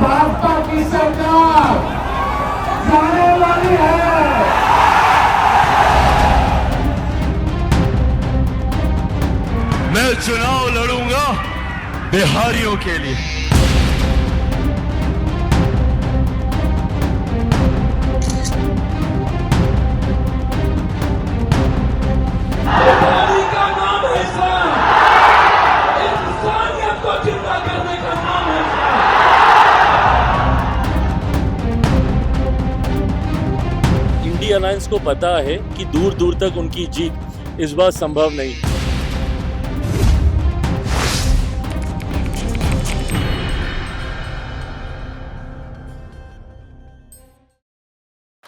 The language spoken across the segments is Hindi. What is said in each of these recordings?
भाजपा की सरकार जाने वाली है। मैं चुनाव लड़ूंगा बिहारियों के लिए। बिहारी का नाम है इस्लाम, इंसानियत को जिंदा करने का नाम है इस्लाम। इंडिया अलायंस को पता है कि दूर दूर तक उनकी जीत इस बार संभव नहीं।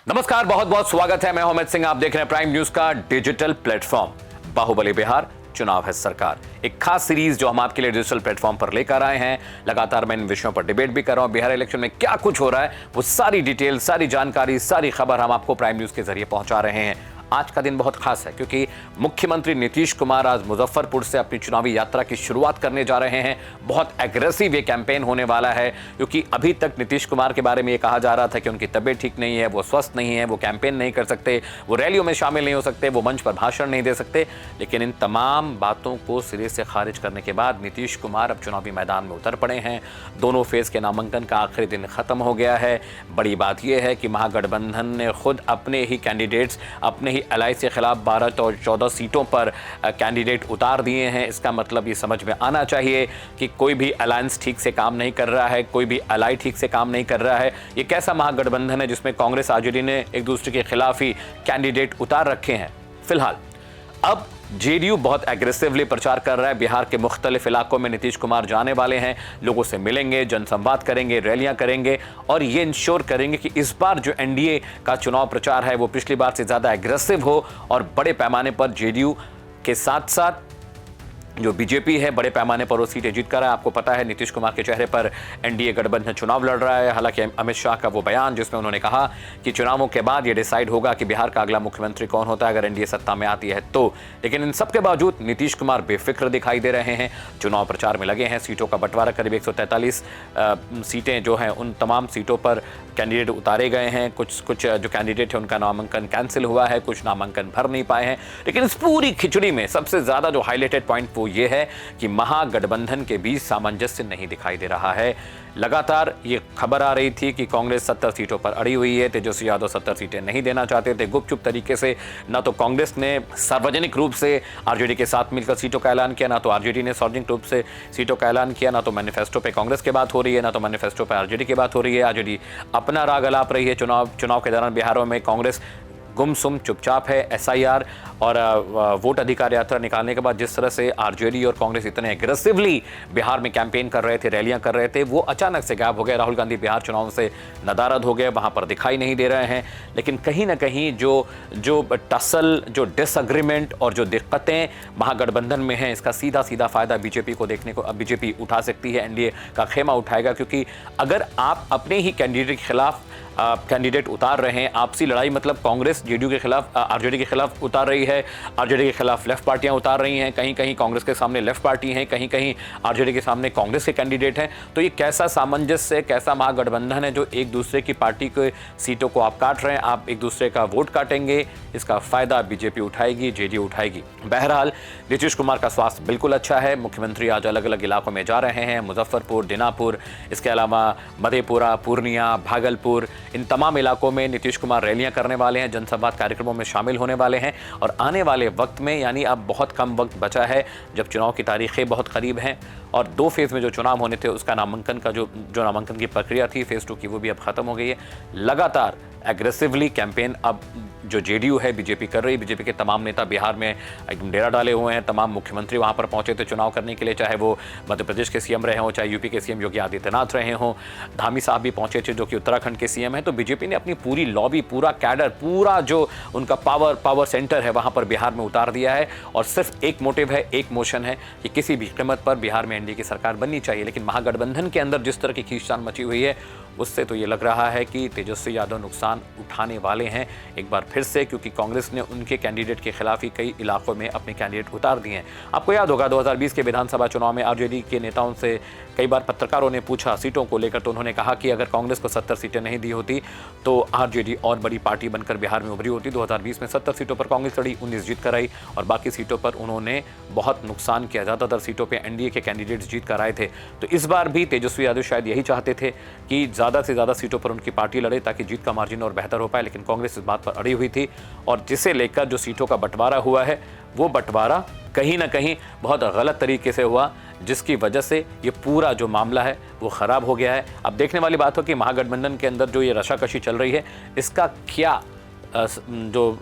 नमस्कार, बहुत बहुत स्वागत है। मैं अमित सिंह, आप देख रहे हैं प्राइम न्यूज का डिजिटल प्लेटफॉर्म बाहुबली बिहार चुनाव है सरकार, एक खास सीरीज जो हम आपके लिए डिजिटल प्लेटफॉर्म पर लेकर आए हैं। लगातार मैं इन विषयों पर डिबेट भी कर रहा हूं। बिहार इलेक्शन में क्या कुछ हो रहा है वो सारी डिटेल, सारी जानकारी, सारी खबर हम आपको प्राइम न्यूज के जरिए पहुंचा रहे हैं। आज का दिन बहुत खास है क्योंकि मुख्यमंत्री नीतीश कुमार आज मुजफ्फरपुर से अपनी चुनावी यात्रा की शुरुआत करने जा रहे हैं। बहुत एग्रेसिव ये कैंपेन होने वाला है क्योंकि अभी तक नीतीश कुमार के बारे में ये कहा जा रहा था कि उनकी तबीयत ठीक नहीं है, वो स्वस्थ नहीं है, वो कैंपेन नहीं कर सकते, वो रैलियों में शामिल नहीं हो सकते, वो मंच पर भाषण नहीं दे सकते। लेकिन इन तमाम बातों को सिरे से खारिज करने के बाद नीतीश कुमार अब चुनावी मैदान में उतर पड़े हैं। दोनों फेज के नामांकन का आखिरी दिन खत्म हो गया है। बड़ी बात यह है कि महागठबंधन ने खुद अपने ही कैंडिडेट्स, अपने ही अलायंस के खिलाफ 12 और 14 सीटों पर कैंडिडेट उतार दिए हैं। इसका मतलब ये समझ में आना चाहिए कि कोई भी अलायंस ठीक से काम नहीं कर रहा है, कोई भी अलाई ठीक से काम नहीं कर रहा है। ये कैसा महागठबंधन है जिसमें कांग्रेस आरजेडी ने एक दूसरे के खिलाफ ही कैंडिडेट उतार रखे हैं। फिलहाल अब जेडीयू बहुत एग्रेसिवली प्रचार कर रहा है। बिहार के मुख्तलिफ इलाकों में नीतीश कुमार जाने वाले हैं, लोगों से मिलेंगे, जनसंवाद करेंगे, रैलियां करेंगे और ये इंश्योर करेंगे कि इस बार जो एनडीए का चुनाव प्रचार है वो पिछली बार से ज़्यादा एग्रेसिव हो और बड़े पैमाने पर जेडीयू के साथ साथ जो बीजेपी है बड़े पैमाने पर वो सीटें जीत कर है। आपको पता है नीतीश कुमार के चेहरे पर एनडीए गठबंधन चुनाव लड़ रहा है। हालांकि अमित शाह का वो बयान जिसमें उन्होंने कहा कि चुनावों के बाद ये डिसाइड होगा कि बिहार का अगला मुख्यमंत्री कौन होता है अगर एनडीए सत्ता में आती है तो। लेकिन इन सबके बावजूद नीतीश कुमार बेफिक्र दिखाई दे रहे हैं, चुनाव प्रचार में लगे हैं। सीटों का बंटवारा करीब 143 सीटें जो हैं उन तमाम सीटों पर कैंडिडेट उतारे गए हैं। कुछ जो कैंडिडेट है उनका नामांकन कैंसिल हुआ है, कुछ नामांकन भर नहीं पाए हैं। लेकिन इस पूरी खिचड़ी में सबसे ज्यादा जो हाईलाइटेड पॉइंट वो ये है कि महागठबंधन के बीच सामंजस्य नहीं दिखाई दे रहा है। लगातार ये खबर आ रही थी कि कांग्रेस 70 सीटों पर अड़ी हुई है, तेजस्वी यादव 70 सीटें नहीं देना चाहते थे। गुपचुप तरीके से ना तो कांग्रेस ने सार्वजनिक रूप से आरजेडी के साथ मिलकर सीटों का ऐलान किया, ना तो आरजेडी ने सार्वजनिक रूप से सीटों का ऐलान किया, ना तो मैनिफेस्टो पे कांग्रेस की बात हो रही है, ना तो मैनिफेस्टो पे आरजेडी की बात हो रही है। आरजेडी अपना राग अलाप रही है। चुनाव के दौरान बिहारों में कांग्रेस गुमसुम चुपचाप है। एसआईआर और वोट अधिकार यात्रा निकालने के बाद जिस तरह से आरजेडी और कांग्रेस इतने एग्रेसिवली बिहार में कैंपेन कर रहे थे, रैलियां कर रहे थे, वो अचानक से गायब हो गए। राहुल गांधी बिहार चुनाव से नदारद हो गए, वहां पर दिखाई नहीं दे रहे हैं। लेकिन कहीं ना कहीं जो टसल, जो डिसएग्रीमेंट और जो दिक्कतें महागठबंधन में हैं, इसका सीधा सीधा फायदा बीजेपी को देखने को अब बीजेपी उठा सकती है। एनडीए का खेमा उठाएगा क्योंकि अगर आप अपने ही कैंडिडेट के खिलाफ कैंडिडेट उतार रहे हैं, आपसी लड़ाई मतलब कांग्रेस जेडीयू के खिलाफ आरजेडी के खिलाफ उतार रही है, आरजेडी के खिलाफ लेफ्ट पार्टियां उतार रही हैं, कहीं कहीं कांग्रेस के सामने लेफ्ट पार्टी हैं, कहीं कहीं आरजेडी के सामने कांग्रेस के कैंडिडेट हैं। तो ये कैसा सामंजस्य, कैसा महागठबंधन है जो एक दूसरे की पार्टी के सीटों को आप काट रहे हैं, आप एक दूसरे का वोट काटेंगे, इसका फायदा बीजेपी उठाएगी, जेडीयू उठाएगी। बहरहाल नीतीश कुमार का स्वास्थ्य बिल्कुल अच्छा है। मुख्यमंत्री आज अलग अलग इलाकों में जा रहे हैं, मुजफ्फरपुर, दिनापुर, इसके अलावा मधेपुरा, पूर्णिया, भागलपुर, इन तमाम इलाकों में नीतीश कुमार रैलियां करने वाले हैं, जनसंवाद कार्यक्रमों में शामिल होने वाले हैं। और आने वाले वक्त में यानी अब बहुत कम वक्त बचा है जब चुनाव की तारीखें बहुत करीब हैं और 2 फेज़ में जो चुनाव होने थे उसका नामांकन का जो नामांकन की प्रक्रिया थी फेज़ 2 की वो भी अब खत्म हो गई है। लगातार एग्रेसिवली कैंपेन अब जो जेडीयू है बीजेपी कर रही है। बीजेपी के तमाम नेता बिहार में एकदम डेरा डाले हुए हैं, तमाम मुख्यमंत्री वहां पर पहुंचे थे चुनाव करने के लिए, चाहे वो मध्य प्रदेश के सीएम रहे हों, चाहे यूपी के सीएम योगी आदित्यनाथ रहे हों। धामी साहब भी पहुंचे थे जो कि उत्तराखंड के सीएम है। हैं तो बीजेपी ने अपनी पूरी लॉबी, पूरा कैडर, पूरा जो उनका पावर सेंटर है वहां पर बिहार में उतार दिया है और सिर्फ एक मोटिव है, एक मोशन है कि किसी भी कीमत पर बिहार में एनडीए की सरकार बननी चाहिए। लेकिन महागठबंधन के अंदर जिस तरह की खींचतान मची हुई है उससे तो ये लग रहा है कि तेजस्वी यादव नुकसान उठाने वाले हैं एक बार फिर से, क्योंकि कांग्रेस ने उनके कैंडिडेट के खिलाफ ही कई इलाकों में अपने कैंडिडेट उतार दिए हैं। आपको याद होगा 2020 के विधानसभा चुनाव में आरजेडी के नेताओं से कई बार पत्रकारों ने पूछा सीटों को लेकर, तो उन्होंने कहा कि अगर कांग्रेस को 70 सीटें नहीं दी होती तो आरजेडी और बड़ी पार्टी बनकर बिहार में उभरी होती। 2020 में 70 सीटों पर कांग्रेस लड़ी, 19 जीत कर आई और बाकी सीटों पर उन्होंने बहुत नुकसान किया। ज़्यादातर सीटों पर एनडीए के कैंडिडेट्स जीत कर आए थे। तो इस बार भी तेजस्वी यादव शायद यही चाहते थे कि ज़्यादा से ज़्यादा सीटों पर उनकी पार्टी लड़े ताकि जीत का मार्जिन और बेहतर हो पाए, लेकिन कांग्रेस इस बात पर अड़ी हुई थी और जिसे लेकर जो सीटों का बंटवारा हुआ है वो बंटवारा कहीं ना कहीं बहुत गलत तरीके से हुआ, जिसकी वजह से ये पूरा जो मामला है वो खराब हो गया है। अब देखने वाली बात हो कि महागठबंधन के अंदर जो ये रशाकशी चल रही है इसका क्या जो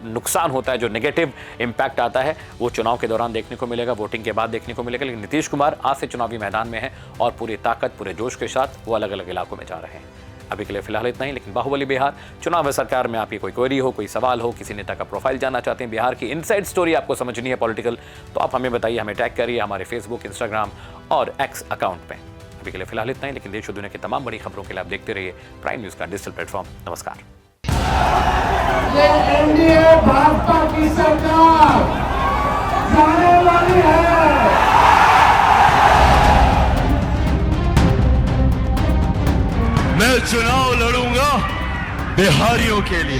नुकसान होता है, जो नेगेटिव इम्पैक्ट आता है वो चुनाव के दौरान देखने को मिलेगा, वोटिंग के बाद देखने को मिलेगा। लेकिन नीतीश कुमार आज से चुनावी मैदान में हैं और पूरी ताकत, पूरे जोश के साथ वो अलग अलग इलाकों में जा रहे हैं। अभी के लिए फिलहाल इतना ही, लेकिन बाहुबली बिहार चुनाव सरकार में आपकी कोई क्वेरी हो, कोई सवाल हो, किसी नेता का प्रोफाइल जानना चाहते हैं, बिहार की इनसाइड स्टोरी आपको समझनी है पॉलिटिकल, तो आप हमें बताइए, हमें टैग करिए हमारे फेसबुक, इंस्टाग्राम और एक्स अकाउंट में। अभी के लिए फिलहाल इतना ही, लेकिन देश और दुनिया की तमाम बड़ी खबरों के लिए आप देखते रहिए प्राइम न्यूज़ का डिजिटल प्लेटफॉर्म। नमस्कार। ये एनडीए भाजपा की सरकार जाने वाली है। मैं चुनाव लड़ूंगा बिहारियों के लिए।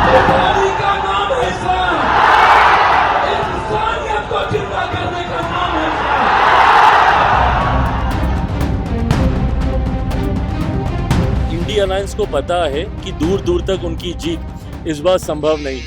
बिहारी का नाम है इस्लाम, इंसानियत को जिंदा करने का नाम है इंडिया अलायंस को पता है कि दूर दूर तक उनकी जीत इस बार संभव नहीं।